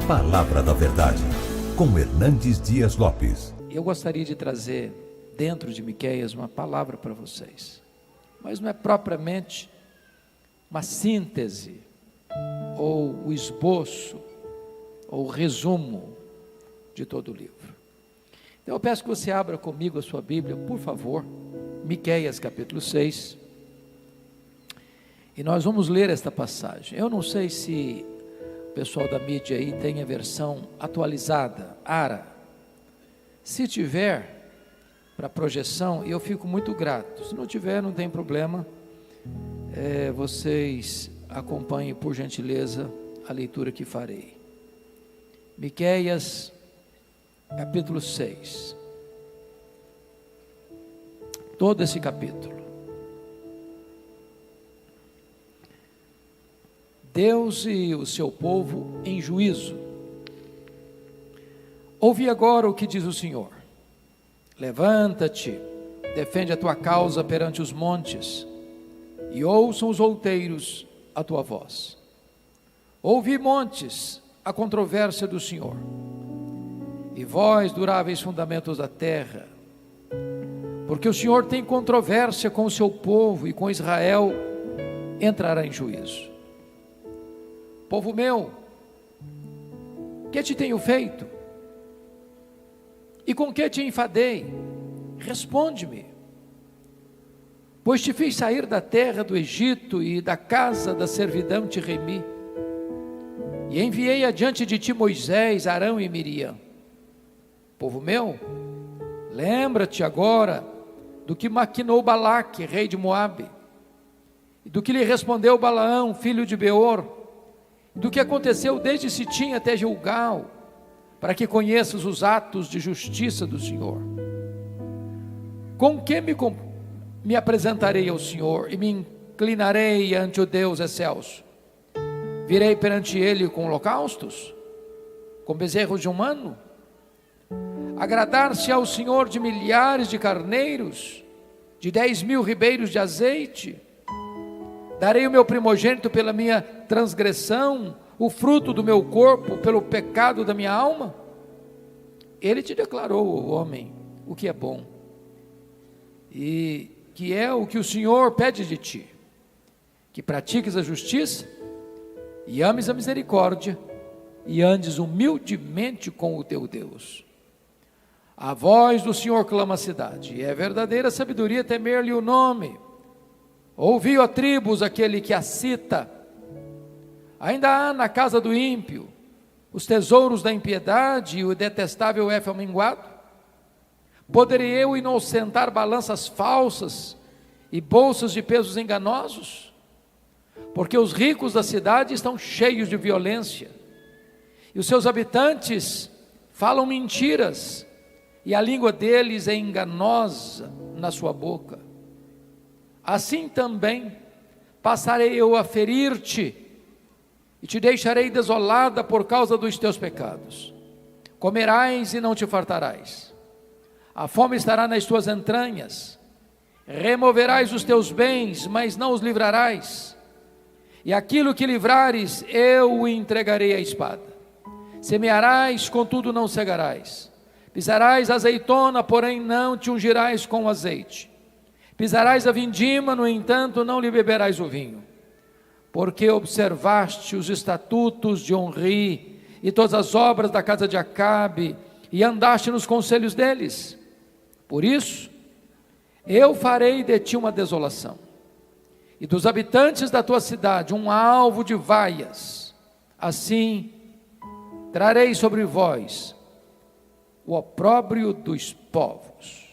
Palavra da Verdade, com Hernandes Dias Lopes. Eu gostaria de trazer dentro de Miqueias uma palavra para vocês, mas não é propriamente uma síntese, ou o esboço, ou o resumo de todo o livro. Então eu peço que você abra comigo a sua Bíblia, por favor, Miqueias capítulo 6, e nós vamos ler esta passagem. Eu não sei se o pessoal da mídia aí tem a versão atualizada, ARA. Se tiver, para projeção, eu fico muito grato. Se não tiver, não tem problema. Vocês acompanhem, por gentileza, a leitura que farei. Miqueias, capítulo 6. Todo esse capítulo. Deus e o seu povo em juízo. Ouvi agora o que diz o Senhor. Levanta-te, defende a tua causa perante os montes, e ouçam os outeiros a tua voz. Ouvi, montes, a controvérsia do Senhor, e vós, duráveis fundamentos da terra, porque o Senhor tem controvérsia com o seu povo, e com Israel entrará em juízo. Povo meu, que te tenho feito? E com que te enfadei? Responde-me. Pois te fiz sair da terra do Egito, e da casa da servidão te remi, e enviei adiante de ti Moisés, Arão e Miriam. Povo meu, lembra-te agora do que maquinou Balaque, rei de Moabe, e do que lhe respondeu Balaão, filho de Beor, do que aconteceu desde Sitim até Gilgal, para que conheças os atos de justiça do Senhor. Com que me apresentarei ao Senhor, e me inclinarei ante o Deus excelso? Virei perante ele com holocaustos, com bezerros de um ano? Agradar-se ao Senhor de milhares de carneiros, de 10.000 ribeiros de azeite? Darei o meu primogênito pela minha transgressão, o fruto do meu corpo pelo pecado da minha alma? Ele te declarou, homem, o que é bom, e que é o que o Senhor pede de ti, que pratiques a justiça, e ames a misericórdia, e andes humildemente com o teu Deus. A voz do Senhor clama a cidade, e é verdadeira sabedoria temer-lhe o nome. Ouvi, ó tribos, aquele que a cita. Ainda há na casa do ímpio os tesouros da impiedade, e o detestável é minguado? Poderei eu inocentar balanças falsas e bolsas de pesos enganosos? Porque os ricos da cidade estão cheios de violência, e os seus habitantes falam mentiras, e a língua deles é enganosa na sua boca. Assim também passarei eu a ferir-te, e te deixarei desolada por causa dos teus pecados. Comerás e não te fartarás, a fome estará nas tuas entranhas. Removerás os teus bens, mas não os livrarás, e aquilo que livrares eu o entregarei à espada. Semearás, contudo não cegarás. Pisarás azeitona, porém não te ungirás com azeite. Pisarás a vindima, no entanto não lhe beberás o vinho. Porque observaste os estatutos de Onri, e todas as obras da casa de Acabe, e andaste nos conselhos deles. Por isso, eu farei de ti uma desolação, e dos habitantes da tua cidade um alvo de vaias. Assim, trarei sobre vós o opróbrio dos povos.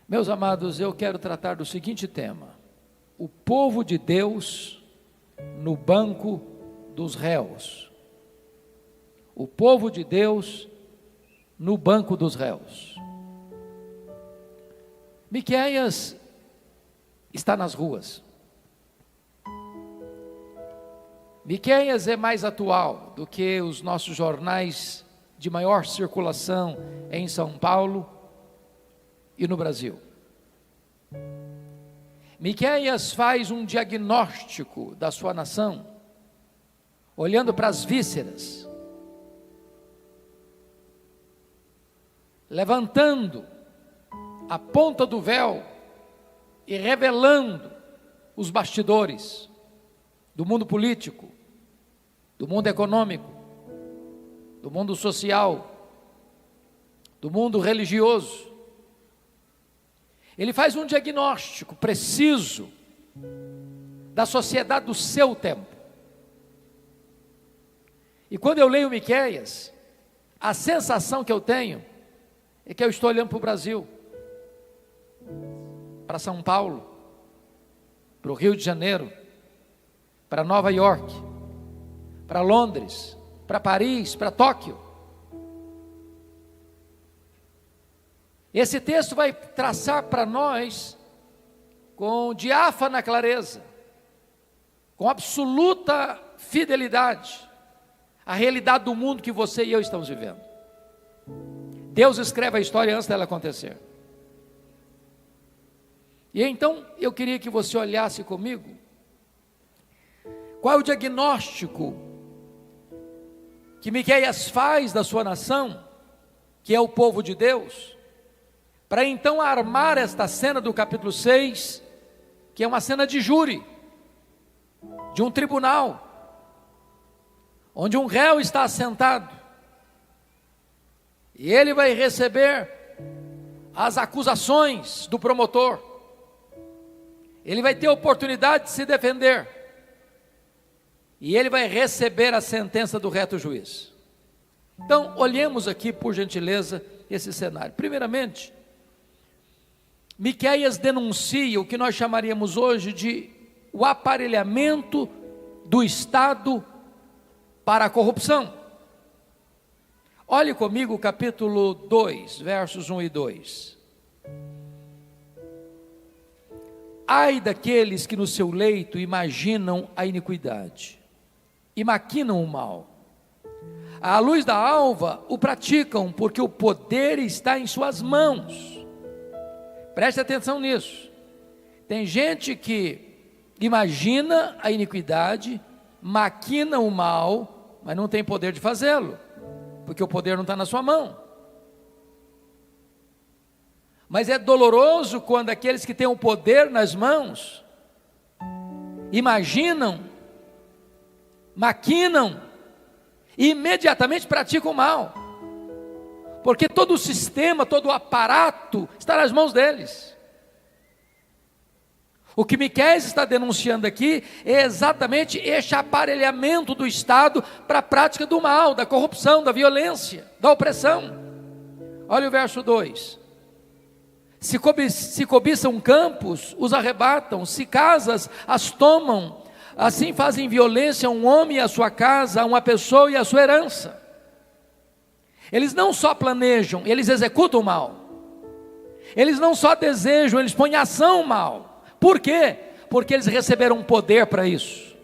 Meus amados, eu quero tratar do seguinte tema: o povo de Deus no banco dos réus. O povo de Deus no banco dos réus. Miqueias está nas ruas. Miqueias é mais atual do que os nossos jornais de maior circulação em São Paulo e no Brasil. Miqueias faz um diagnóstico da sua nação, olhando para as vísceras, levantando a ponta do véu e revelando os bastidores do mundo político, do mundo econômico, do mundo social, do mundo religioso. Ele faz um diagnóstico preciso da sociedade do seu tempo. E quando eu leio Miqueias, a sensação que eu tenho é que eu estou olhando para o Brasil, para São Paulo, para o Rio de Janeiro, para Nova York, para Londres, para Paris, para Tóquio. Esse texto vai traçar para nós, com diáfana clareza, com absoluta fidelidade, a realidade do mundo que você e eu estamos vivendo. Deus escreve a história antes dela acontecer. E então, eu queria que você olhasse comigo, qual é o diagnóstico que Miqueias faz da sua nação, que é o povo de Deus, para então armar esta cena do capítulo 6, que é uma cena de júri, de um tribunal, onde um réu está assentado, e ele vai receber as acusações do promotor, ele vai ter a oportunidade de se defender, e ele vai receber a sentença do reto juiz. Então, olhemos aqui, por gentileza, esse cenário. Primeiramente, Miqueias denuncia o que nós chamaríamos hoje de o aparelhamento do Estado para a corrupção. Olhe comigo o capítulo 2, versos 1 e 2. Ai daqueles que no seu leito imaginam a iniquidade e maquinam o mal. À luz da alva o praticam, porque o poder está em suas mãos. Preste atenção nisso. Tem gente que imagina a iniquidade, maquina o mal, mas não tem poder de fazê-lo, porque o poder não está na sua mão. Mas é doloroso quando aqueles que têm o poder nas mãos imaginam, maquinam e imediatamente praticam o mal, porque todo o sistema, todo o aparato está nas mãos deles. O que Miqueias está denunciando aqui é exatamente este aparelhamento do Estado para a prática do mal, da corrupção, da violência, da opressão. Olha o verso 2. Se cobiçam campos, os arrebatam, se casas, as tomam, assim fazem violência a um homem e a sua casa, a uma pessoa e a sua herança. Eles não só planejam, eles executam o mal. Eles não só desejam, eles põem em ação o mal. Por quê? Porque eles receberam poder para isso.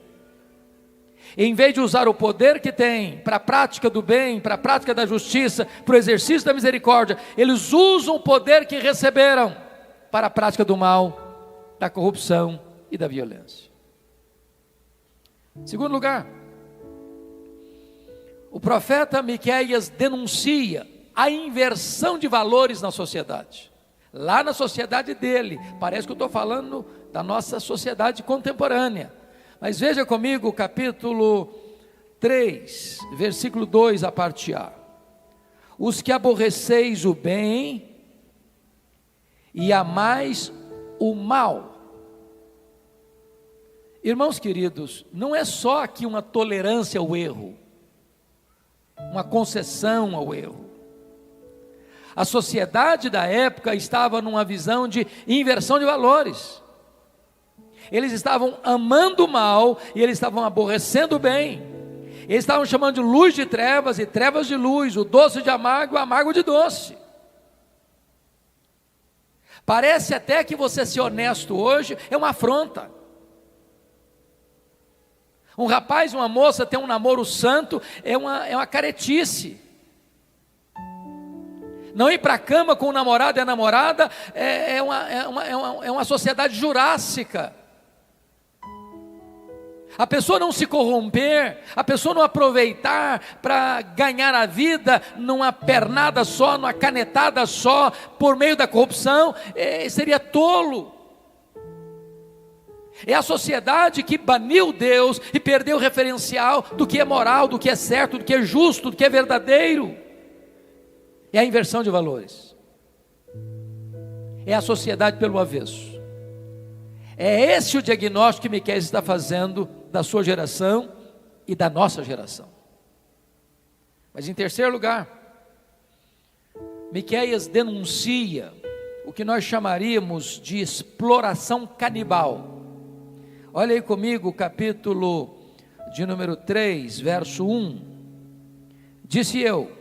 Em vez de usar o poder que têm para a prática do bem, para a prática da justiça, para o exercício da misericórdia, eles usam o poder que receberam para a prática do mal, da corrupção e da violência. Segundo lugar, o profeta Miqueias denuncia a inversão de valores na sociedade. Lá na sociedade dele, parece que eu estou falando da nossa sociedade contemporânea. Mas veja comigo o capítulo 3, versículo 2, a parte A. Os que aborreceis o bem e amais o mal. Irmãos queridos, não é só aqui uma tolerância ao erro, uma concessão ao erro. A sociedade da época estava numa visão de inversão de valores. Eles estavam amando o mal e eles estavam aborrecendo o bem. Eles estavam chamando de luz de trevas e trevas de luz, o doce de amargo e o amargo de doce. Parece até que você ser honesto hoje é uma afronta. Um rapaz e uma moça ter um namoro santo é uma caretice. Não ir para a cama com o namorado e a namorada é uma sociedade jurássica. a pessoa não se corromper, a pessoa não aproveitar para ganhar a vida numa pernada só, numa canetada só, por meio da corrupção, seria tolo. É a sociedade que baniu Deus e perdeu o referencial do que é moral, do que é certo, do que é justo, do que é verdadeiro. É a inversão de valores. É a sociedade pelo avesso. É esse o diagnóstico que Miqueias está fazendo da sua geração e da nossa geração. Mas em terceiro lugar, Miqueias denuncia o que nós chamaríamos de exploração canibal. Olha aí comigo o capítulo de número 3, verso 1. Disse eu: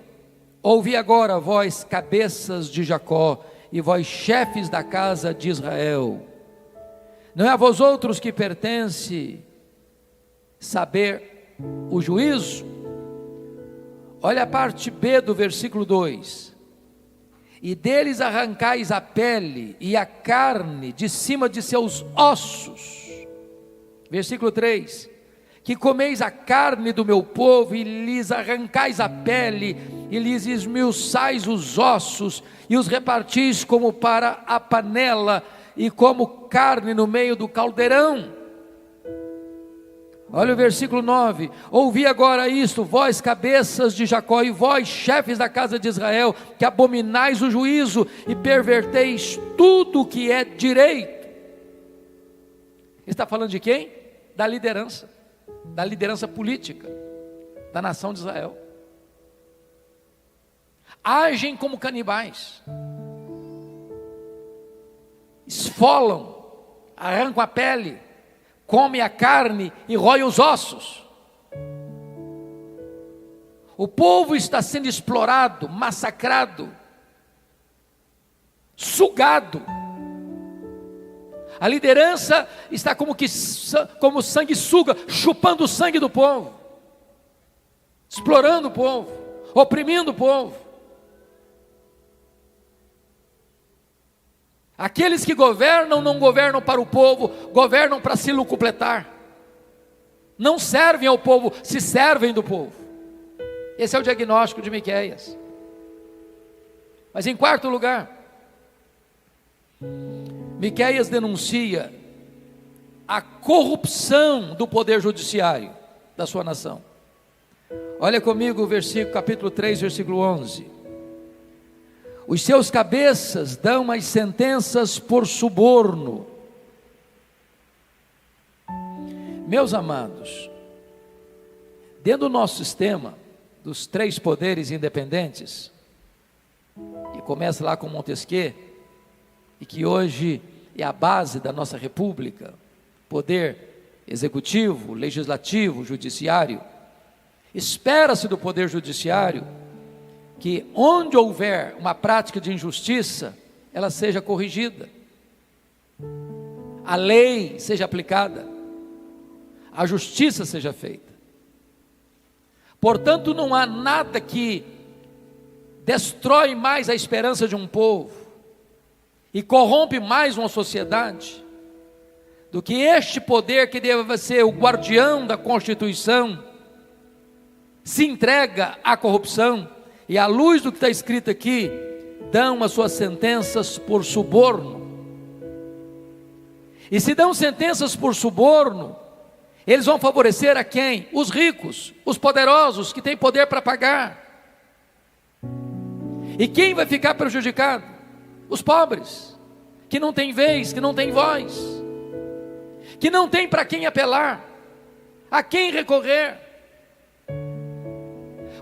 ouvi agora, vós cabeças de Jacó, e vós chefes da casa de Israel. Não é a vós outros que pertence saber o juízo? Olha a parte B do versículo 2. E deles arrancais a pele e a carne de cima de seus ossos. Versículo 3. Que comeis a carne do meu povo e lhes arrancais a pele e lhes esmiuçais os ossos e os repartis como para a panela e como carne no meio do caldeirão. Olha o versículo 9. Ouvi agora isto, vós cabeças de Jacó e vós chefes da casa de Israel, que abominais o juízo e perverteis tudo o que é direito. Está falando de quem? Da liderança política da nação de Israel. Agem como canibais, esfolam, arrancam a pele, comem a carne e roem os ossos. O povo está sendo explorado, massacrado, sugado. A liderança está como sanguessuga, chupando o sangue do povo, explorando o povo, oprimindo o povo. Aqueles que governam não governam para o povo, governam para se lucupletar. Não servem ao povo, se servem do povo. Esse é o diagnóstico de Miqueias. Mas em quarto lugar, Miqueias denuncia a corrupção do poder judiciário da sua nação. Olha comigo o versículo, capítulo 3, versículo 11. Os seus cabeças dão as sentenças por suborno. Meus amados, dentro do nosso sistema dos três poderes independentes, que começa lá com Montesquieu, e que hoje é a base da nossa república, poder executivo, legislativo, judiciário, espera-se do poder judiciário que onde houver uma prática de injustiça, ela seja corrigida, a lei seja aplicada, a justiça seja feita. Portanto, não há nada que destrói mais a esperança de um povo e corrompe mais uma sociedade do que este poder que deve ser o guardião da Constituição se entrega à corrupção e, à luz do que está escrito aqui, dão as suas sentenças por suborno. E se dão sentenças por suborno, eles vão favorecer a quem? Os ricos, os poderosos, que têm poder para pagar. E quem vai ficar prejudicado? Os pobres, que não têm vez, que não têm voz, que não têm para quem apelar, a quem recorrer.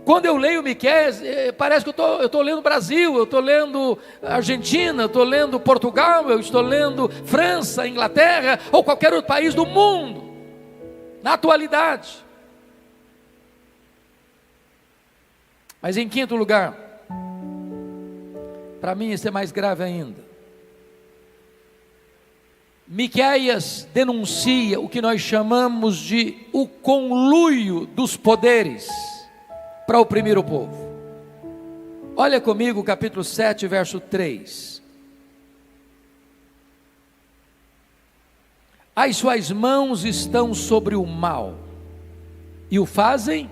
Quando eu leio Miqueias, parece que eu estou lendo Brasil, eu estou lendo Argentina, eu estou lendo Portugal, eu estou lendo França, Inglaterra, ou qualquer outro país do mundo, na atualidade. Mas em quinto lugar, para mim isso é mais grave ainda, Miqueias denuncia o que nós chamamos de o conluio dos poderes para oprimir o povo. Olha comigo o capítulo 7, verso 3. as suas mãos estão sobre o mal, e o fazem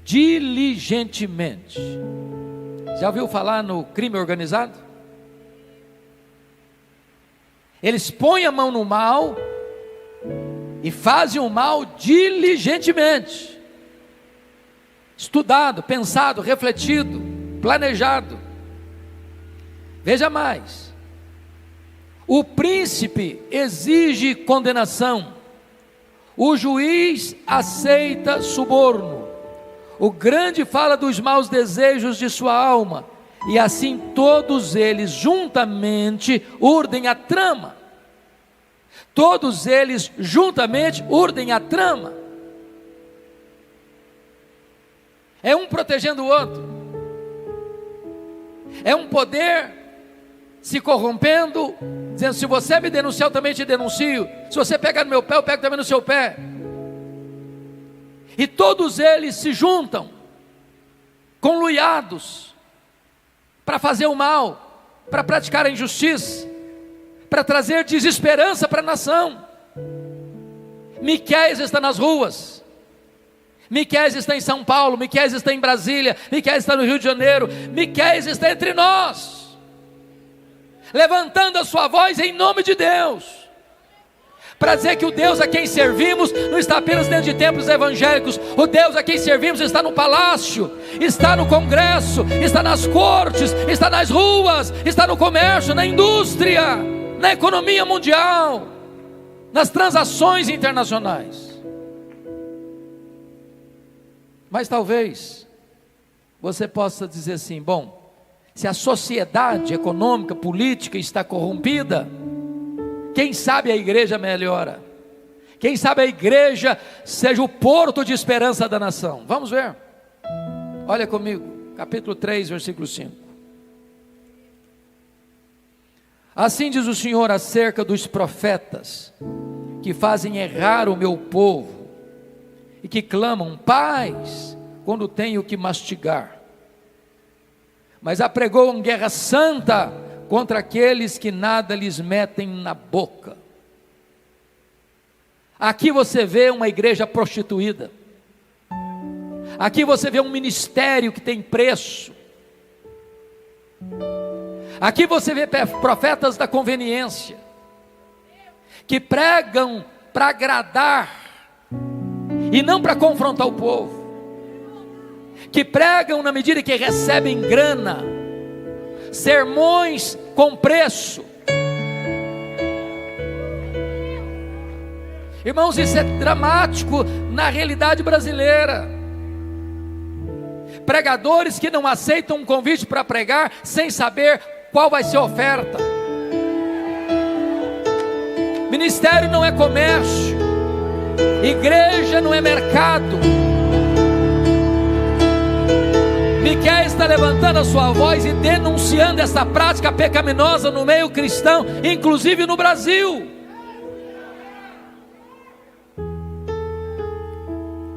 diligentemente. Já ouviu falar no crime organizado? Eles põem a mão no mal e fazem o mal diligentemente, estudado, pensado, refletido, planejado. Veja mais: o príncipe exige condenação, o juiz aceita suborno, o grande fala dos maus desejos de sua alma, e assim todos eles juntamente urdem a trama. Todos eles juntamente urdem a trama. É um protegendo o outro. É um poder se corrompendo, dizendo: se você me denunciar, eu também te denuncio. Se você pegar no meu pé, eu pego também no seu pé. E todos eles se juntam, conluiados, para fazer o mal, para praticar a injustiça, para trazer desesperança para a nação. Miqueias está nas ruas, Miqueias está em São Paulo, Miqueias está em Brasília, Miqueias está no Rio de Janeiro, Miqueias está entre nós, levantando a sua voz em nome de Deus, para dizer que o Deus a quem servimos não está apenas dentro de templos evangélicos. O Deus a quem servimos está no palácio, está no congresso, está nas cortes, está nas ruas, está no comércio, na indústria, na economia mundial, nas transações internacionais. Mas talvez você possa dizer assim: bom, se a sociedade econômica, política está corrompida, quem sabe a igreja melhora, quem sabe a igreja seja o porto de esperança da nação. Vamos ver, olha comigo, capítulo 3, versículo 5. Assim diz o Senhor acerca dos profetas, que fazem errar o meu povo, e que clamam paz, quando têm o que mastigar, mas apregoam guerra santa, contra aqueles que nada lhes metem na boca. Aqui você vê uma igreja prostituída, aqui você vê um ministério que tem preço, aqui você vê profetas da conveniência, que pregam para agradar, e não para confrontar o povo, que pregam na medida que recebem grana, sermões com preço. Irmãos, isso é dramático na realidade brasileira. Pregadores que não aceitam um convite para pregar sem saber qual vai ser a oferta. Ministério não é comércio, igreja não é mercado. Miqueias está levantando a sua voz e denunciando essa prática pecaminosa no meio cristão, inclusive no Brasil.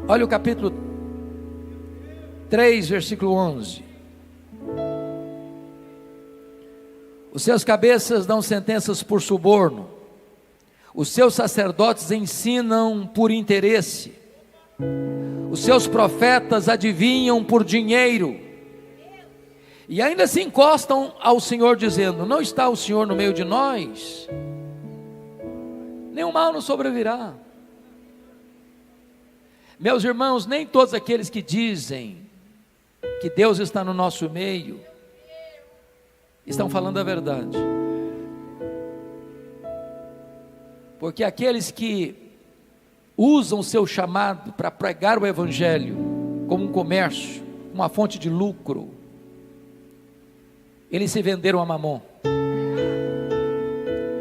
Olha o capítulo 3, versículo 11. Os seus cabeças dão sentenças por suborno, os seus sacerdotes ensinam por interesse, os seus profetas adivinham por dinheiro, e ainda se encostam ao Senhor dizendo: não está o Senhor no meio de nós? Nenhum mal nos sobrevirá. Meus irmãos, nem todos aqueles que dizem que Deus está no nosso meio estão falando a verdade, porque aqueles que usam o seu chamado para pregar o evangelho como um comércio, uma fonte de lucro, eles se venderam a Mamon.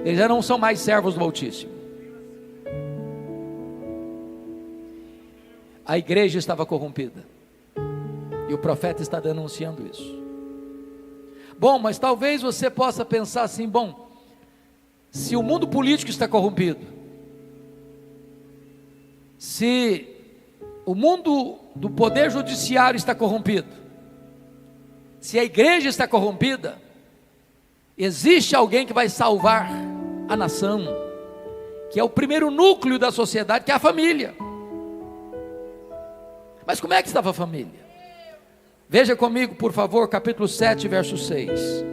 Eles já não são mais servos do Altíssimo. A igreja estava corrompida, e o profeta está denunciando isso. Bom, mas talvez você possa pensar assim: bom, se o mundo político está corrompido, se o mundo do poder judiciário está corrompido, se a igreja está corrompida, existe alguém que vai salvar a nação, que é o primeiro núcleo da sociedade, que é a família. Mas como é que estava a família? Veja comigo, por favor, capítulo 7, verso 6.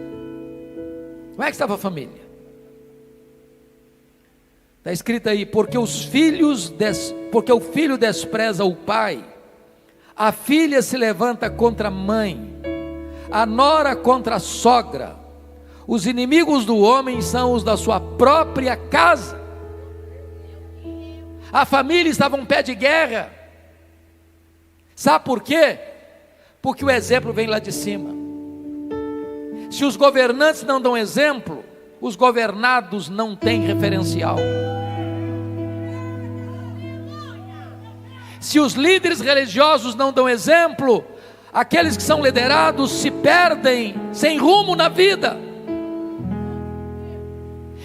Como é que estava a família? Está escrito aí: porque o filho despreza o pai, a filha se levanta contra a mãe, a nora contra a sogra, os inimigos do homem são os da sua própria casa. A família estava um pé de guerra. Sabe por quê? Porque o exemplo vem lá de cima. Se os governantes não dão exemplo, os governados não têm referencial. Se os líderes religiosos não dão exemplo, aqueles que são liderados se perdem sem rumo na vida.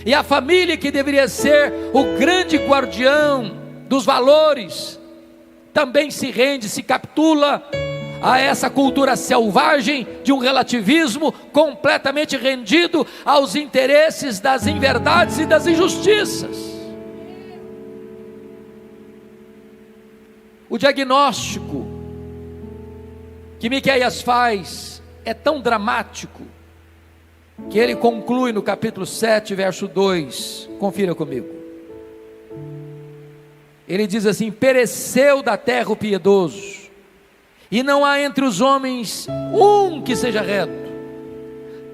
E a família, que deveria ser o grande guardião dos valores, também se rende, se capitula a essa cultura selvagem de um relativismo completamente rendido aos interesses das inverdades e das injustiças. O diagnóstico que Miqueias faz é tão dramático, que ele conclui no capítulo 7, verso 2, confira comigo. Ele diz assim: pereceu da terra o piedoso, e não há entre os homens um que seja reto.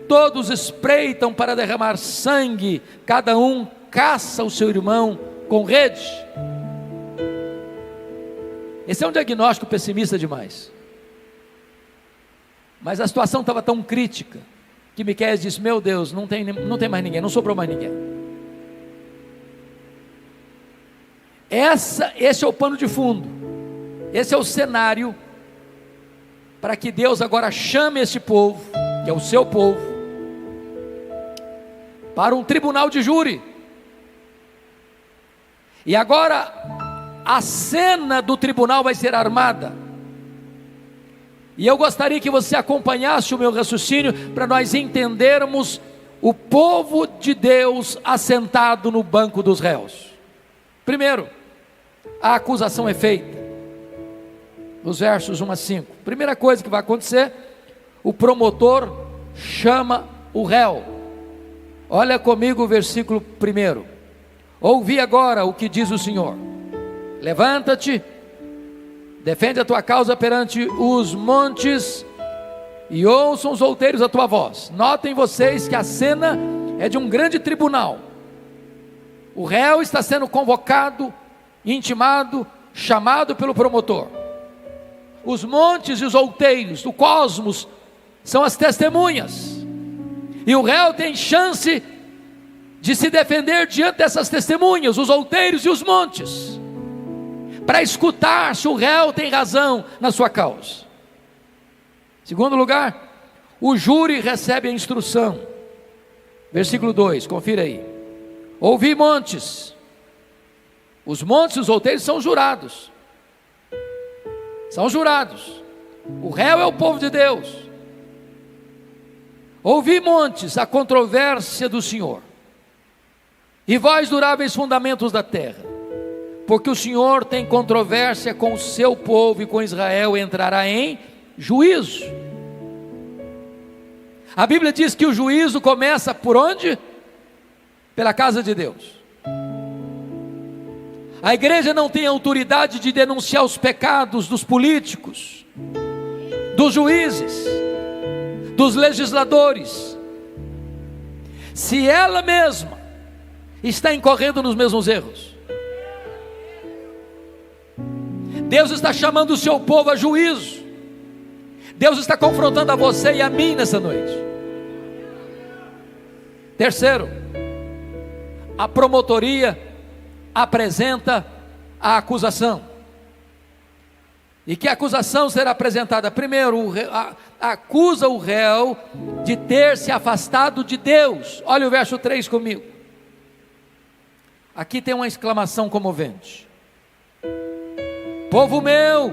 Todos espreitam para derramar sangue, cada um caça o seu irmão com rede. Esse é um diagnóstico pessimista demais. Mas a situação estava tão crítica, que Miqueias disse: meu Deus, não tem mais ninguém, não sobrou mais ninguém. Esse é o pano de fundo, esse é o cenário, para que Deus agora chame esse povo, que é o seu povo, para um tribunal de júri. E agora a cena do tribunal vai ser armada. E eu gostaria que você acompanhasse o meu raciocínio, para nós entendermos o povo de Deus assentado no banco dos réus. Primeiro, a acusação é feita, nos versos 1 a 5. Primeira coisa que vai acontecer: o promotor chama o réu. Olha comigo o versículo 1. Ouvi agora o que diz o Senhor: levanta-te, defende a tua causa perante os montes, e ouçam os outeiros a tua voz. Notem vocês que a cena é de um grande tribunal. O réu está sendo convocado, intimado, chamado pelo promotor. Os montes e os outeiros, o cosmos, são as testemunhas, e o réu tem chance de se defender diante dessas testemunhas, os outeiros e os montes, para escutar se o réu tem razão na sua causa. Segundo lugar, o júri recebe a instrução. Versículo 2, confira aí: ouvi montes. Os montes e os outeiros são jurados. São jurados. O réu é o povo de Deus. Ouvi montes, a controvérsia do Senhor, e vós duráveis fundamentos da terra, porque o Senhor tem controvérsia com o seu povo, e com Israel entrará em juízo. A Bíblia diz que o juízo começa por onde? Pela casa de Deus. A igreja não tem autoridade de denunciar os pecados dos políticos, dos juízes, dos legisladores, se ela mesma está incorrendo nos mesmos erros. Deus está chamando o seu povo a juízo. Deus está confrontando a você e a mim nessa noite. Terceiro, a promotoria apresenta a acusação. E que acusação será apresentada? Primeiro, acusa o réu de ter se afastado de Deus. Olha o verso 3 comigo. Aqui tem uma exclamação comovente: povo meu,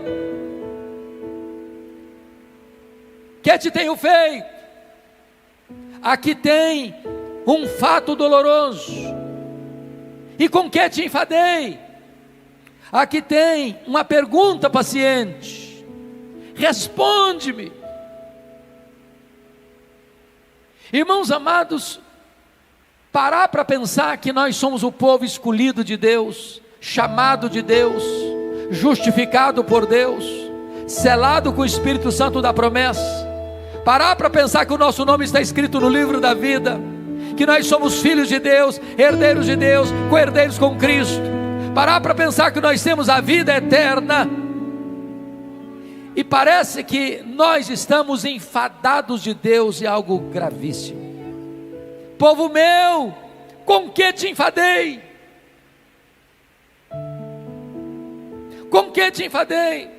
que te tenho feito? Aqui tem um fato doloroso, E com que te enfadei? Aqui tem uma pergunta paciente. Responde-me. Irmãos amados, parar para pensar que nós somos o povo escolhido de Deus, chamado de Deus, justificado por Deus, selado com o Espírito Santo da promessa. Parar para pensar que o nosso nome está escrito no livro da vida, que nós somos filhos de Deus, herdeiros de Deus, co-herdeiros com Cristo. Parar para pensar que nós temos a vida eterna. E parece que nós estamos enfadados de Deus, é algo gravíssimo. Povo meu, com que te enfadei? Com que te enfadei?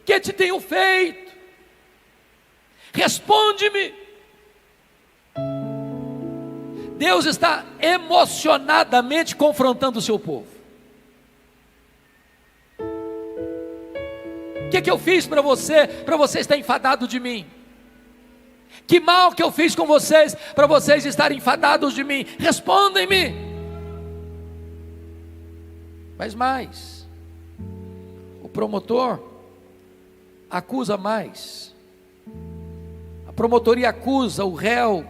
Que te tenho feito? Responde-me. Deus está emocionadamente confrontando o seu povo. O que eu fiz para você estar enfadado de mim? Que mal que eu fiz com vocês, para vocês estarem enfadados de mim? Respondem-me. Mas mais, o promotor acusa mais. A promotoria acusa o réu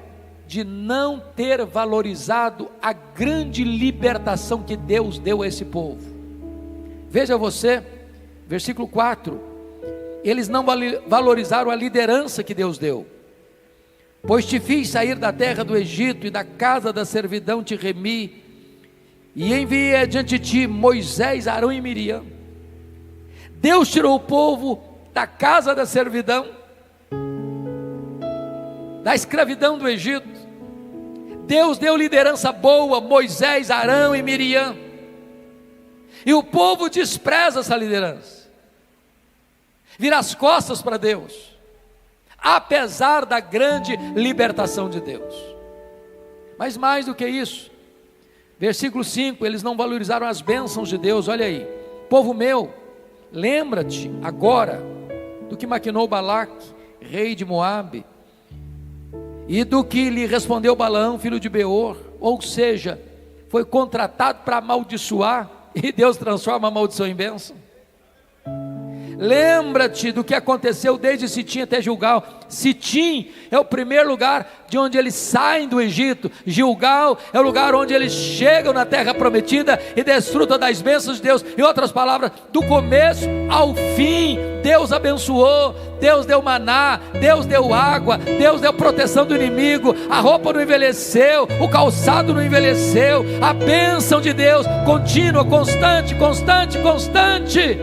de não ter valorizado a grande libertação que Deus deu a esse povo. Veja você, versículo 4, eles não valorizaram a liderança que Deus deu. Pois te fiz sair da terra do Egito e da casa da servidão te remi, e enviei adiante de ti Moisés, Arão e Miriam. Deus tirou o povo da casa da servidão, da escravidão do Egito. Deus deu liderança boa, Moisés, Arão e Miriam, e o povo despreza essa liderança, vira as costas para Deus, apesar da grande libertação de Deus. Mas mais do que isso, versículo 5, eles não valorizaram as bênçãos de Deus. Olha aí, povo meu, lembra-te agora do que maquinou Balaque, rei de Moabe, e do que lhe respondeu Balaão, filho de Beor. Ou seja, foi contratado para amaldiçoar, e Deus transforma a maldição em bênção. Lembra-te do que aconteceu desde Sitim até Gilgal. Sitim é o primeiro lugar de onde eles saem do Egito. Gilgal é o lugar onde eles chegam na terra prometida e desfrutam das bênçãos de Deus. Em outras palavras, do começo ao fim, Deus abençoou, Deus deu maná, Deus deu água, Deus deu proteção do inimigo, a roupa não envelheceu, o calçado não envelheceu, a bênção de Deus contínua, constante, constante, constante.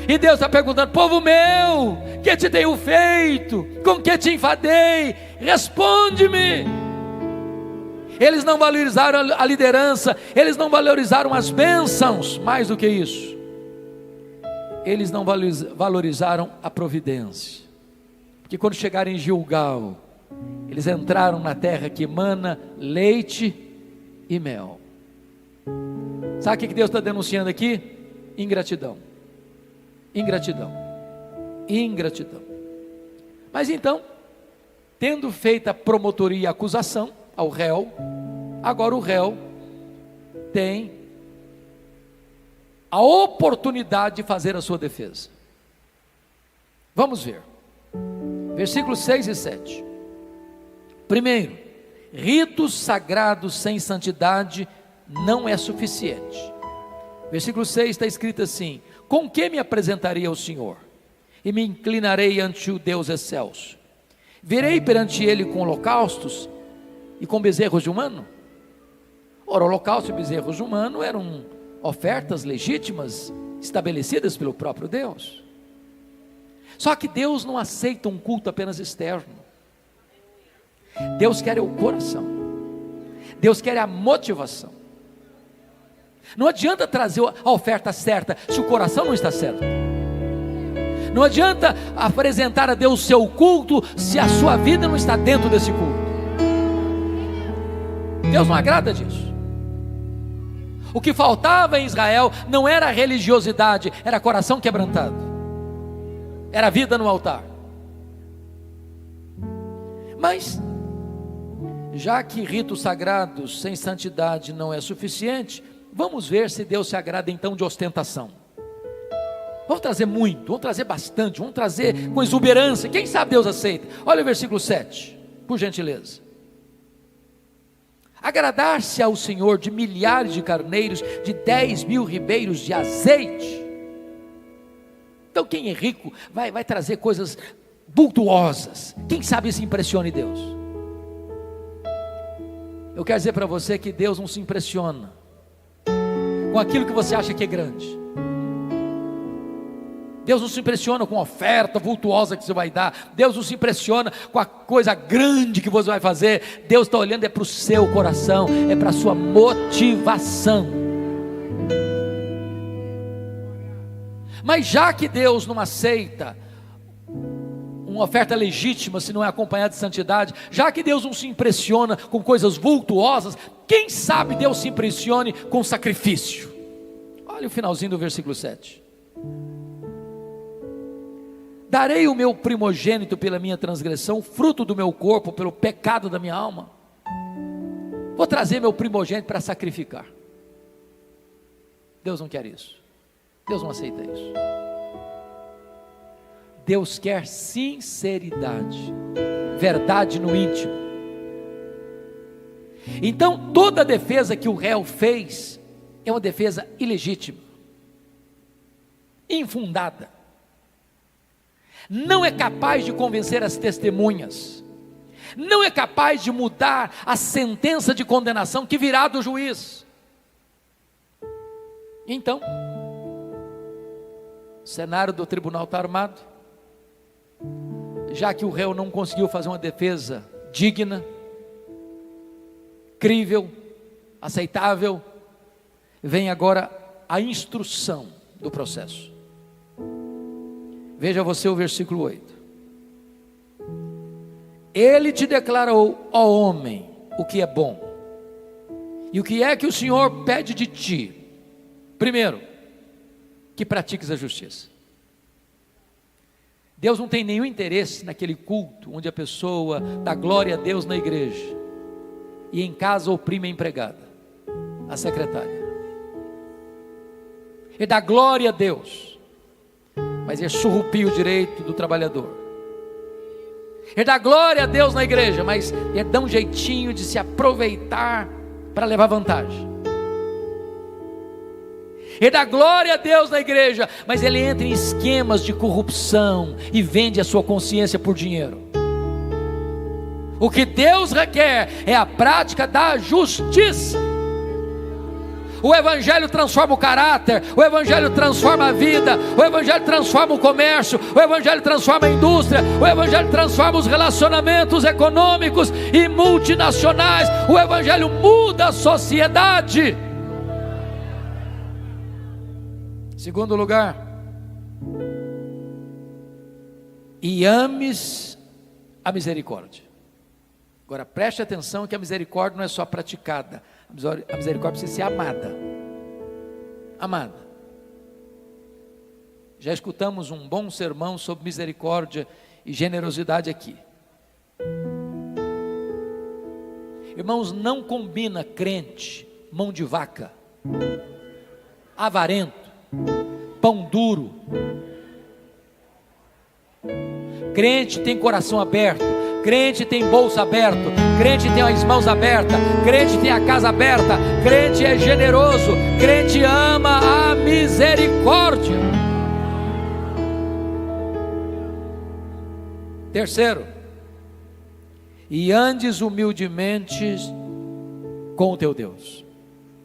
E Deus está perguntando: povo meu, que te tenho feito? Com que te enfadei? Responde-me. Eles não valorizaram a liderança, eles não valorizaram as bênçãos. Mais do que isso, eles não valorizaram a providência. Porque quando chegaram em Gilgal, eles entraram na terra que emana leite e mel. Sabe o que Deus está denunciando aqui? Ingratidão. Ingratidão, ingratidão. Mas então, tendo feito a promotoria e a acusação ao réu, agora o réu tem a oportunidade de fazer a sua defesa. Vamos ver, versículos 6 e 7. Primeiro, ritos sagrados sem santidade não é suficiente. Versículo 6 está escrito assim: com que me apresentarei ao Senhor, e me inclinarei ante o Deus excelso? Virei perante Ele com holocaustos e com bezerros de humano? Ora, holocausto e bezerros de humano eram ofertas legítimas, estabelecidas pelo próprio Deus. Só que Deus não aceita um culto apenas externo. Deus quer o coração, Deus quer a motivação. Não adianta trazer a oferta certa se o coração não está certo. Não adianta apresentar a Deus o seu culto se a sua vida não está dentro desse culto. Deus não agrada disso. O que faltava em Israel não era a religiosidade, era coração quebrantado, era vida no altar. Mas, já que ritos sagrados sem santidade não é suficiente, vamos ver se Deus se agrada então de ostentação. Vamos trazer muito, vamos trazer bastante, vamos trazer com exuberância. Quem sabe Deus aceita? Olha o versículo 7, por gentileza. Agradar-se ao Senhor de milhares de carneiros, de 10.000 ribeiros de azeite. Então quem é rico vai trazer coisas vultuosas. Quem sabe isso impressione Deus? Eu quero dizer para você que Deus não se impressiona com aquilo que você acha que é grande. Deus não se impressiona com a oferta vultuosa que você vai dar. Deus não se impressiona com a coisa grande que você vai fazer. Deus está olhando para o seu coração, é para a sua motivação. Mas já que Deus não aceita uma oferta legítima se não é acompanhada de santidade, já que Deus não se impressiona com coisas vultuosas, quem sabe Deus se impressione com sacrifício? Olha o finalzinho do versículo 7. Darei o meu primogênito pela minha transgressão, fruto do meu corpo pelo pecado da minha alma. Vou trazer meu primogênito para sacrificar. Deus não quer isso. Deus não aceita isso. Deus quer sinceridade, verdade no íntimo. Então toda defesa que o réu fez é uma defesa ilegítima, infundada. Não é capaz de convencer as testemunhas, não é capaz de mudar a sentença de condenação que virá do juiz. Então, o cenário do tribunal está armado, já que o réu não conseguiu fazer uma defesa digna, crível, aceitável, vem agora a instrução do processo. Veja você o versículo 8. Ele te declarou, ó homem, o que é bom. E o que é que o Senhor pede de ti? Primeiro, que pratiques a justiça. Deus não tem nenhum interesse naquele culto onde a pessoa dá glória a Deus na igreja e em casa oprime a empregada, a secretária. Ele dá glória a Deus, mas ele surrupia o direito do trabalhador. Ele dá glória a Deus na igreja, mas ele dá um jeitinho de se aproveitar para levar vantagem. Ele dá glória a Deus na igreja, mas ele entra em esquemas de corrupção e vende a sua consciência por dinheiro. O que Deus requer é a prática da justiça. O Evangelho transforma o caráter, o Evangelho transforma a vida, o Evangelho transforma o comércio, o Evangelho transforma a indústria, o Evangelho transforma os relacionamentos econômicos e multinacionais, o Evangelho muda a sociedade. Segundo lugar, e ames a misericórdia. Agora preste atenção que a misericórdia não é só praticada, a misericórdia precisa ser amada. Amada. Já escutamos um bom sermão sobre misericórdia e generosidade aqui. Irmãos, não combina crente, mão de vaca, avarento, pão duro. Crente tem coração aberto, crente tem bolsa aberto, crente tem as mãos abertas, crente tem a casa aberta, crente é generoso, crente ama a misericórdia. Terceiro, e andes humildemente com o teu Deus.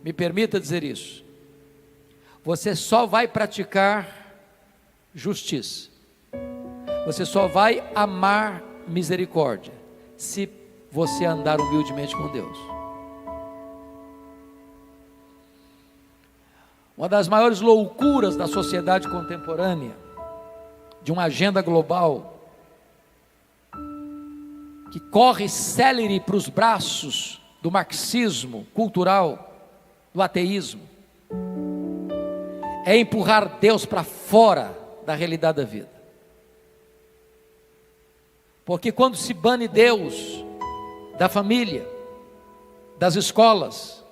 Me permita dizer isso. Você só vai praticar justiça, você só vai amar misericórdia se você andar humildemente com Deus. Uma das maiores loucuras da sociedade contemporânea, de uma agenda global que corre célere para os braços do marxismo cultural, do ateísmo, é empurrar Deus para fora da realidade da vida. Porque quando se bane Deus da família, das escolas,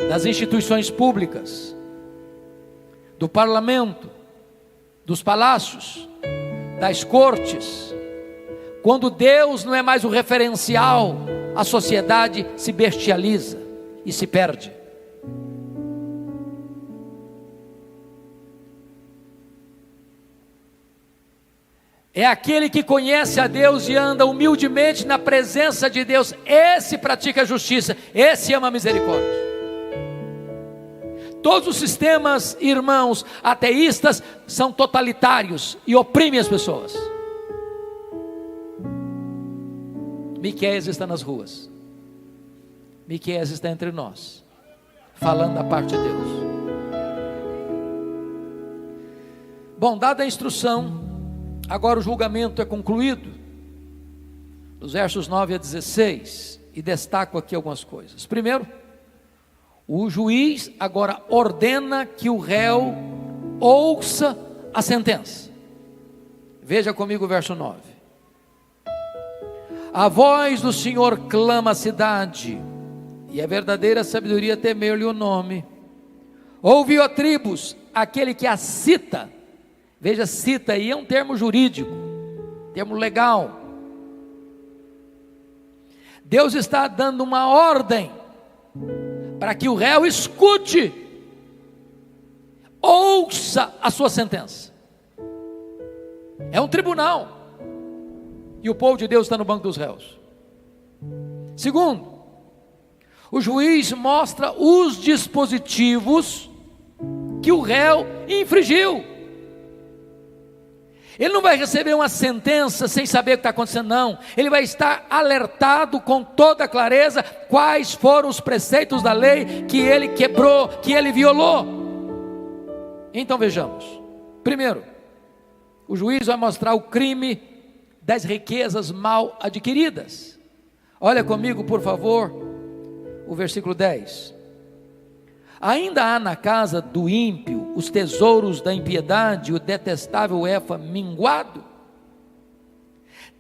das instituições públicas, do parlamento, dos palácios, das cortes, quando Deus não é mais o referencial, a sociedade se bestializa e se perde. É aquele que conhece a Deus e anda humildemente na presença de Deus. Esse pratica a justiça, esse ama a misericórdia. Todos os sistemas, irmãos, ateístas são totalitários e oprimem as pessoas. Miqueias está nas ruas. Miqueias está entre nós, falando da parte de Deus. Bom, dada a instrução, agora o julgamento é concluído, dos versos 9 a 16, e destaco aqui algumas coisas. Primeiro, o juiz agora ordena que o réu ouça a sentença. Veja comigo o verso 9. A voz do Senhor clama a cidade, e a verdadeira sabedoria temeu-lhe o nome. Ouve, ó tribos, aquele que a cita. Veja, cita aí é um termo jurídico, termo legal. Deus está dando uma ordem para que o réu escute, ouça a sua sentença. É um tribunal, e o povo de Deus está no banco dos réus. Segundo, o juiz mostra os dispositivos que o réu infringiu. Ele não vai receber uma sentença sem saber o que está acontecendo, não. Ele vai estar alertado com toda clareza quais foram os preceitos da lei que ele quebrou, que ele violou. Então vejamos. Primeiro, o juiz vai mostrar o crime das riquezas mal adquiridas. Olha comigo, por favor, o versículo 10. Ainda há na casa do ímpio os tesouros da impiedade, o detestável efa minguado.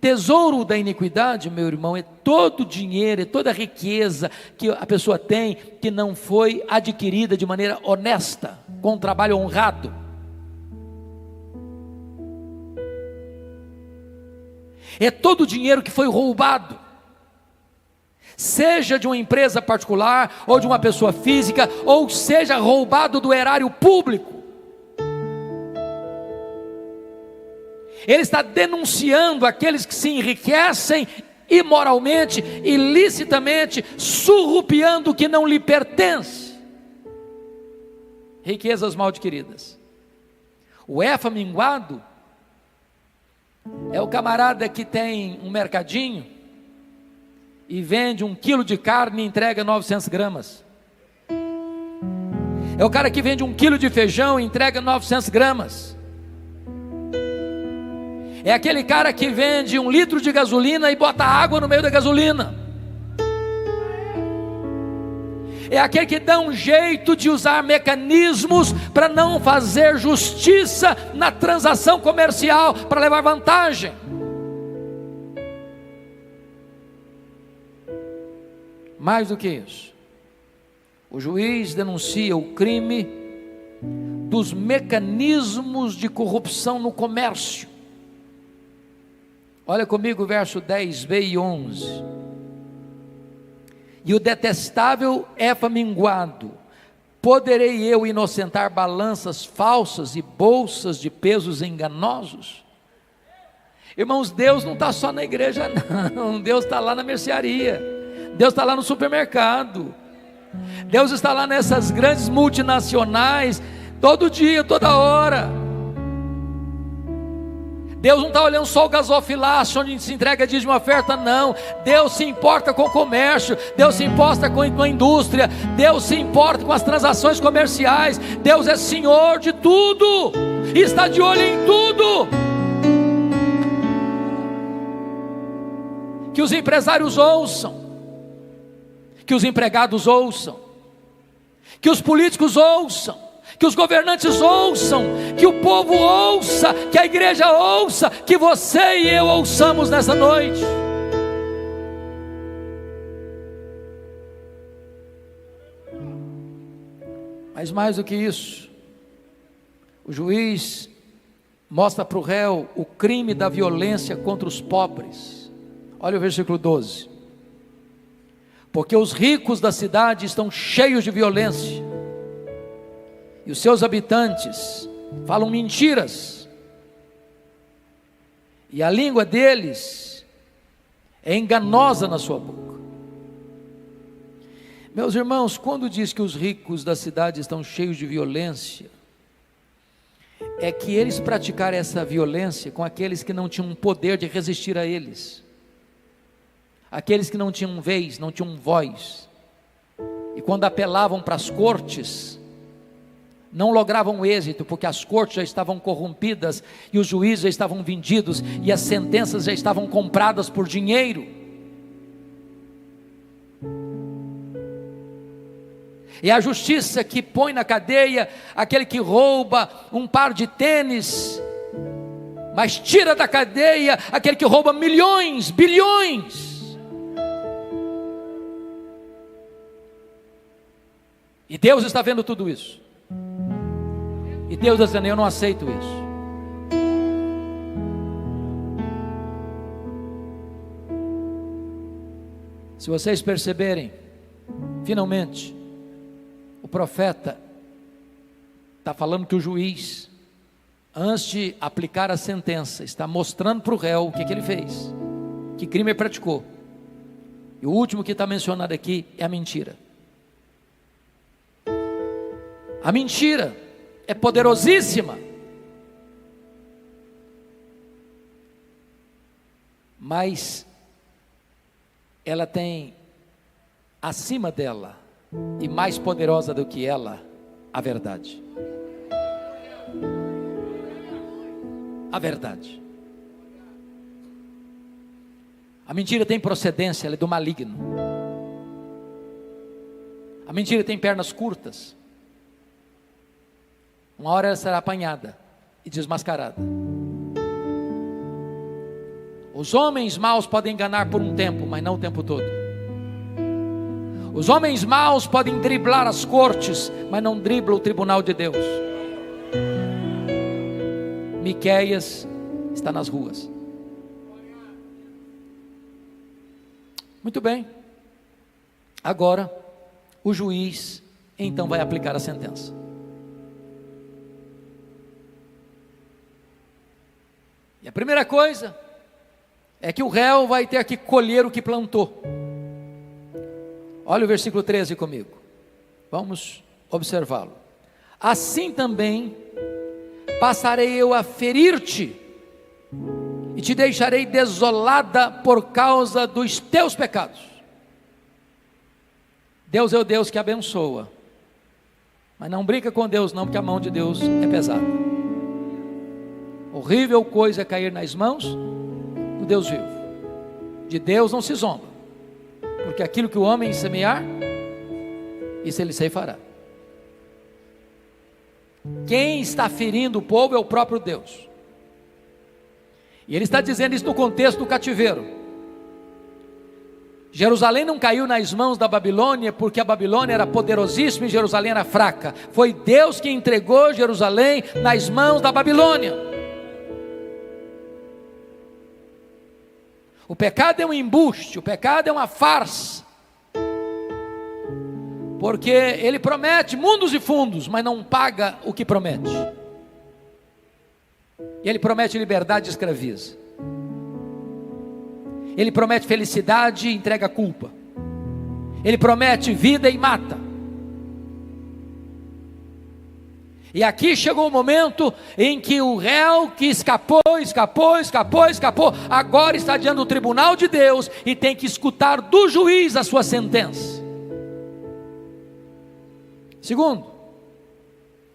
Tesouro da iniquidade, meu irmão, é todo o dinheiro, é toda a riqueza que a pessoa tem, que não foi adquirida de maneira honesta, com um trabalho honrado. É todo o dinheiro que foi roubado, seja de uma empresa particular, ou de uma pessoa física, ou seja roubado do erário público. Ele está denunciando aqueles que se enriquecem imoralmente, ilicitamente, surrupiando o que não lhe pertence. Riquezas mal adquiridas. O efa minguado é o camarada que tem um mercadinho e vende 1 quilo de carne e entrega 900 gramas. É o cara que vende 1 quilo de feijão e entrega 900 gramas. É aquele cara que vende 1 litro de gasolina e bota água no meio da gasolina. É aquele que dá um jeito de usar mecanismos para não fazer justiça na transação comercial, para levar vantagem. Mais do que isso, o juiz denuncia o crime dos mecanismos de corrupção no comércio. Olha comigo o verso 10b e 11. E o detestável efa minguado, poderei eu inocentar balanças falsas e bolsas de pesos enganosos? Irmãos, Deus não está só na igreja não, Deus está lá na mercearia, Deus está lá no supermercado, Deus está lá nessas grandes multinacionais, todo dia, toda hora. Deus não está olhando só o gasofilácio, onde se entrega dia de uma oferta, não. Deus se importa com o comércio, Deus se importa com a indústria, Deus se importa com as transações comerciais. Deus é Senhor de tudo, e está de olho em tudo. Que os empresários ouçam, que os empregados ouçam, que os políticos ouçam, que os governantes ouçam, que o povo ouça, que a igreja ouça, que você e eu ouçamos nessa noite. Mas mais do que isso, o juiz mostra para o réu o crime da violência contra os pobres. Olha o versículo 12. Porque os ricos da cidade estão cheios de violência, e os seus habitantes falam mentiras, e a língua deles é enganosa na sua boca. Meus irmãos, quando diz que os ricos da cidade estão cheios de violência, é que eles praticaram essa violência com aqueles que não tinham poder de resistir a eles, aqueles que não tinham vez, não tinham voz, e quando apelavam para as cortes, não logravam êxito, porque as cortes já estavam corrompidas, e os juízes já estavam vendidos, e as sentenças já estavam compradas por dinheiro. E a justiça que põe na cadeia aquele que rouba um par de tênis, mas tira da cadeia aquele que rouba milhões, bilhões. E Deus está vendo tudo isso. E Deus está dizendo: eu não aceito isso. Se vocês perceberem, finalmente, o profeta está falando que o juiz, antes de aplicar a sentença, está mostrando para o réu o que ele fez, que crime ele praticou. E o último que está mencionado aqui é a mentira. A mentira é poderosíssima, mas ela tem acima dela, e mais poderosa do que ela, a verdade. A verdade. A mentira tem procedência, ela é do maligno. A mentira tem pernas curtas. Uma hora ela será apanhada e desmascarada. Os homens maus podem enganar por um tempo, mas não o tempo todo. Os homens maus podem driblar as cortes, mas não driblam o tribunal de Deus. Miqueias está nas ruas. Muito bem. Agora, o juiz então vai aplicar a sentença. E a primeira coisa é que o réu vai ter que colher o que plantou. Olha o versículo 13 comigo. Vamos observá-lo. Assim também passarei eu a ferir-te, e te deixarei desolada por causa dos teus pecados. Deus é o Deus que abençoa, mas não brinca com Deus não, porque a mão de Deus é pesada. Horrível coisa é cair nas mãos do Deus vivo. De Deus não se zomba, porque aquilo que o homem semear, isso ele ceifará. Quem está ferindo o povo é o próprio Deus. E ele está dizendo isso no contexto do cativeiro. Jerusalém não caiu nas mãos da Babilônia porque a Babilônia era poderosíssima e Jerusalém era fraca. Foi Deus que entregou Jerusalém nas mãos da Babilônia. O pecado é um embuste, o pecado é uma farsa, porque ele promete mundos e fundos, mas não paga o que promete. E ele promete liberdade e escraviza. Ele promete felicidade e entrega culpa. Ele promete vida e mata. E aqui chegou o momento em que o réu que escapou, agora está diante do tribunal de Deus e tem que escutar do juiz a sua sentença. Segundo,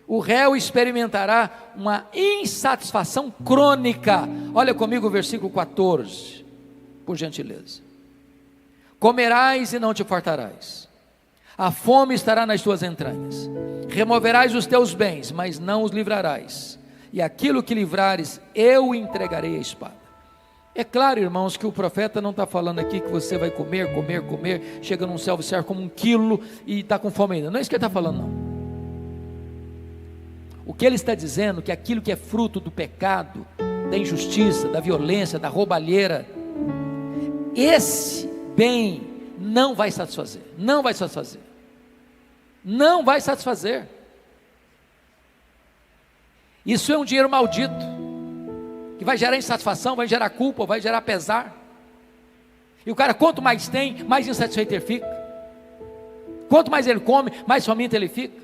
o réu experimentará uma insatisfação crônica. Olha comigo o versículo 14, por gentileza. Comerás e não te fartarás, a fome estará nas tuas entranhas, removerás os teus bens, mas não os livrarás, e aquilo que livrares, eu entregarei à espada. É claro, irmãos, que o profeta não está falando aqui que você vai comer, chega num self-service como 1 quilo e está com fome ainda, não é isso que ele está falando não. O que ele está dizendo é que aquilo que é fruto do pecado, da injustiça, da violência, da roubalheira, esse bem não vai satisfazer, não vai satisfazer, não vai satisfazer. Isso é um dinheiro maldito, que vai gerar insatisfação, vai gerar culpa, vai gerar pesar. E o cara, quanto mais tem, mais insatisfeito ele fica. Quanto mais ele come, mais faminto ele fica.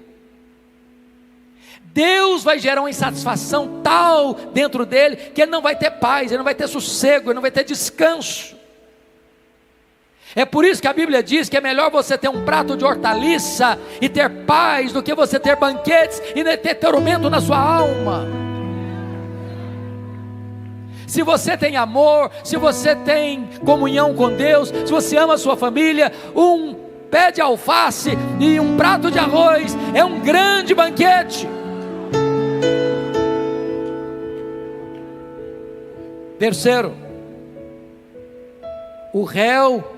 Deus vai gerar uma insatisfação tal dentro dele, que ele não vai ter paz, ele não vai ter sossego, ele não vai ter descanso. É por isso que a Bíblia diz que é melhor você ter um prato de hortaliça e ter paz, do que você ter banquetes e ter tormento na sua alma. Se você tem amor, se você tem comunhão com Deus, se você ama a sua família, um pé de alface e um prato de arroz é um grande banquete. Terceiro, o réu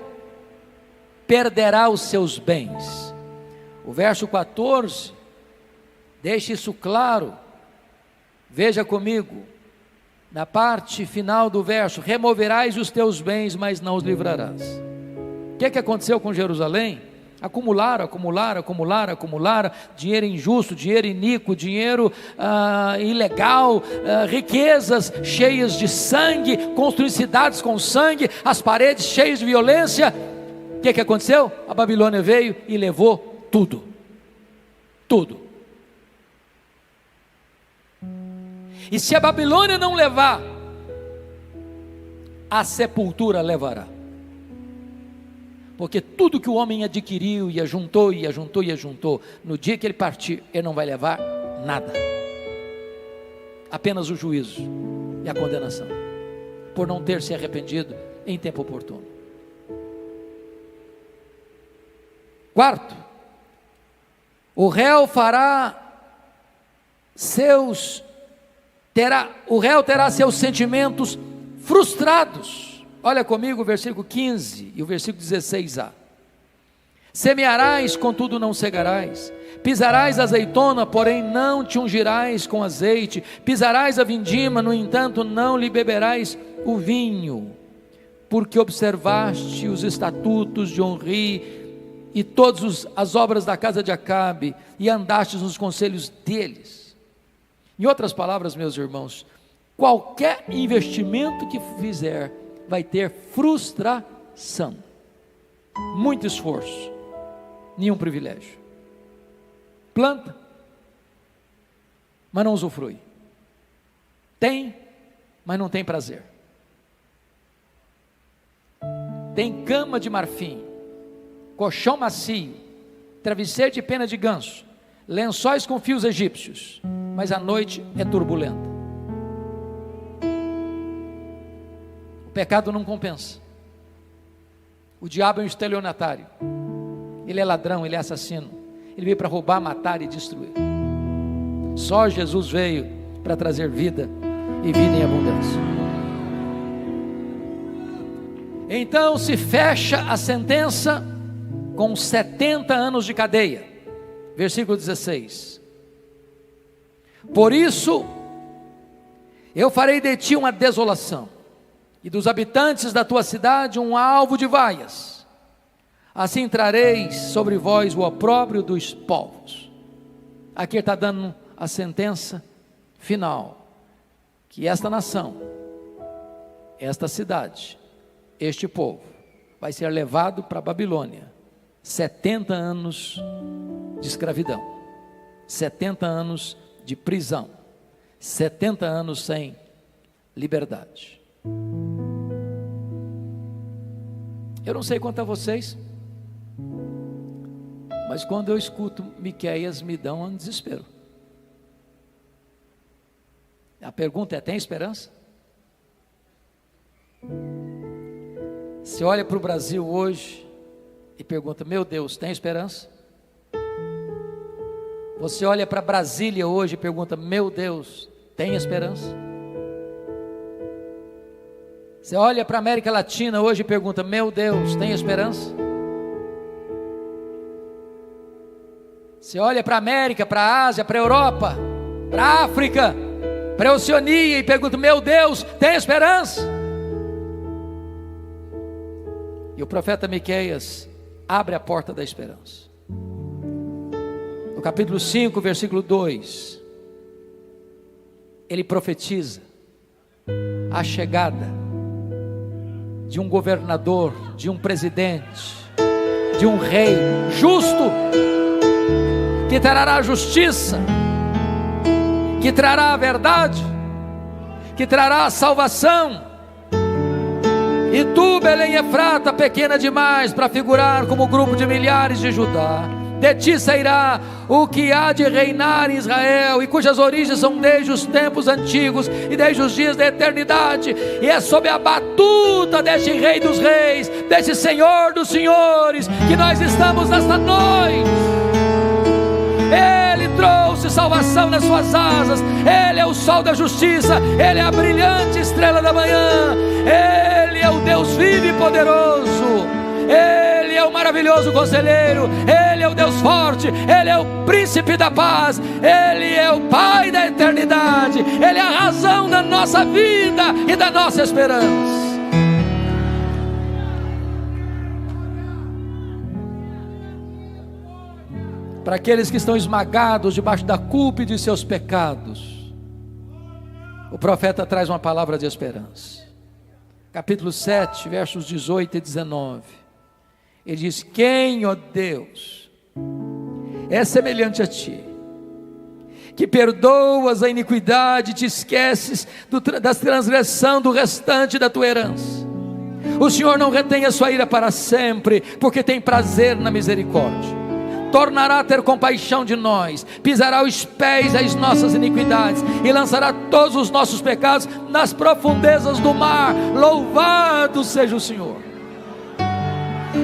perderá os seus bens. O verso 14 deixa isso claro. Veja comigo, na parte final do verso: removerás os teus bens, mas não os livrarás. O que aconteceu com Jerusalém? Acumularam, dinheiro injusto, dinheiro iníquo, dinheiro ilegal, riquezas cheias de sangue, construindo cidades com sangue, as paredes cheias de violência. O que aconteceu? A Babilônia veio e levou tudo, tudo. E se a Babilônia não levar, a sepultura levará. Porque tudo que o homem adquiriu e ajuntou, no dia que ele partir, ele não vai levar nada. Apenas o juízo e a condenação, por não ter se arrependido em tempo oportuno. Quarto, o réu terá seus sentimentos frustrados. Olha comigo o versículo 15 e o versículo 16a. Semearás, contudo não cegarás, pisarás a azeitona, porém não te ungirás com azeite, pisarás a vindima, no entanto não lhe beberás o vinho, porque observaste os estatutos de Onri e todas as obras da casa de Acabe, e andastes nos conselhos deles. Em outras palavras, meus irmãos, qualquer investimento que fizer vai ter frustração, muito esforço, nenhum privilégio. Planta, mas não usufrui. Tem, mas não tem prazer. Tem cama de marfim, colchão macio, travesseiro de pena de ganso, lençóis com fios egípcios, mas a noite é turbulenta. O pecado não compensa. O diabo é um estelionatário, ele é ladrão, ele é assassino, ele veio para roubar, matar e destruir. Só Jesus veio para trazer vida e vida em abundância. Então se fecha a sentença com 70 anos de cadeia. Versículo 16: por isso eu farei de ti uma desolação, e dos habitantes da tua cidade um alvo de vaias. Assim trareis sobre vós o opróbrio dos povos. Aqui está dando a sentença final, que esta nação, esta cidade, este povo vai ser levado para a Babilônia. 70 anos de escravidão, 70 anos de prisão, 70 anos sem liberdade. Eu não sei quanto a vocês, mas quando eu escuto Miqueias, me dá um desespero. A pergunta é: tem esperança? Você olha para o Brasil hoje e pergunta: meu Deus, tem esperança? Você olha para Brasília hoje e pergunta: meu Deus, tem esperança? Você olha para a América Latina hoje e pergunta: meu Deus, tem esperança? Você olha para a América, para a Ásia, para a Europa, para a África, para a Oceania e pergunta: meu Deus, tem esperança? E o profeta Miqueias abre a porta da esperança. No capítulo 5, versículo 2, ele profetiza a chegada de um governador, de um presidente, de um rei justo, que trará a justiça, que trará a verdade, que trará a salvação. E tu, Belém Efrata, pequena demais para figurar como grupo de milhares de Judá, de ti sairá o que há de reinar em Israel, e cujas origens são desde os tempos antigos e desde os dias da eternidade, e é sob a batuta deste Rei dos Reis, deste Senhor dos Senhores, que nós estamos nesta noite. Ele trouxe salvação nas suas asas, Ele é o sol da justiça, Ele é a brilhante estrela da manhã, Ele é o Deus vivo e poderoso, Ele é o maravilhoso conselheiro, Ele é o Deus forte, Ele é o príncipe da paz, Ele é o Pai da eternidade, Ele é a razão da nossa vida e da nossa esperança. Para aqueles que estão esmagados debaixo da culpa e de seus pecados, o profeta traz uma palavra de esperança. Capítulo 7, versos 18 e 19. Ele diz: quem, ó Deus, é semelhante a ti, que perdoas a iniquidade e te esqueces da transgressão do restante da tua herança. O Senhor não retém a sua ira para sempre, porque tem prazer na misericórdia. Tornará a ter compaixão de nós, pisará os pés às nossas iniquidades e lançará todos os nossos pecados nas profundezas do mar. Louvado seja o Senhor.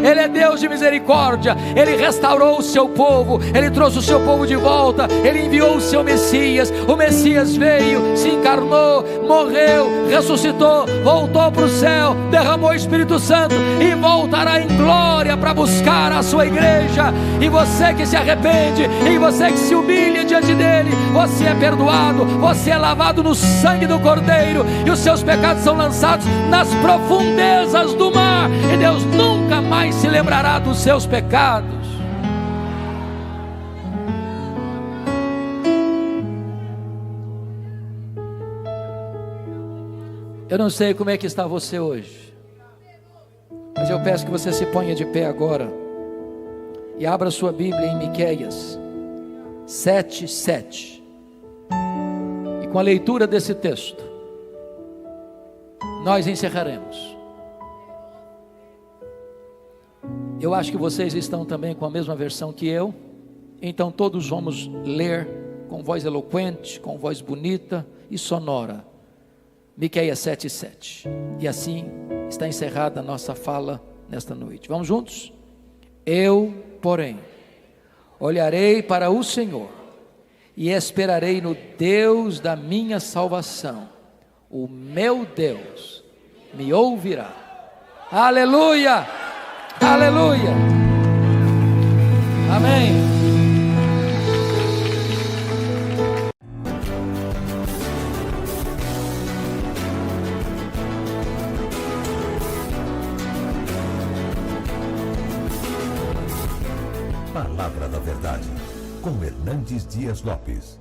Ele é Deus de misericórdia, Ele restaurou o seu povo, Ele trouxe o seu povo de volta, Ele enviou o seu Messias. O Messias veio, se encarnou, morreu, ressuscitou, voltou para o céu, derramou o Espírito Santo e voltará em glória para buscar a sua igreja. E você que se arrepende, e você que se humilha diante dele, você é perdoado, você é lavado no sangue do Cordeiro, e os seus pecados são lançados nas profundezas do mar, e Deus nunca mais se lembrará dos seus pecados. Eu não sei como é que está você hoje, mas eu peço que você se ponha de pé agora e abra sua Bíblia em Miqueias 7:7. E com a leitura desse texto nós encerraremos. Eu acho que vocês estão também com a mesma versão que eu, então todos vamos ler com voz eloquente, com voz bonita e sonora, Miqueias 7:7. E assim está encerrada a nossa fala nesta noite. Vamos juntos? Eu, porém, olharei para o Senhor e esperarei no Deus da minha salvação. O meu Deus me ouvirá. Aleluia! Aleluia, amém. Palavra da Verdade, com Hernandes Dias Lopes.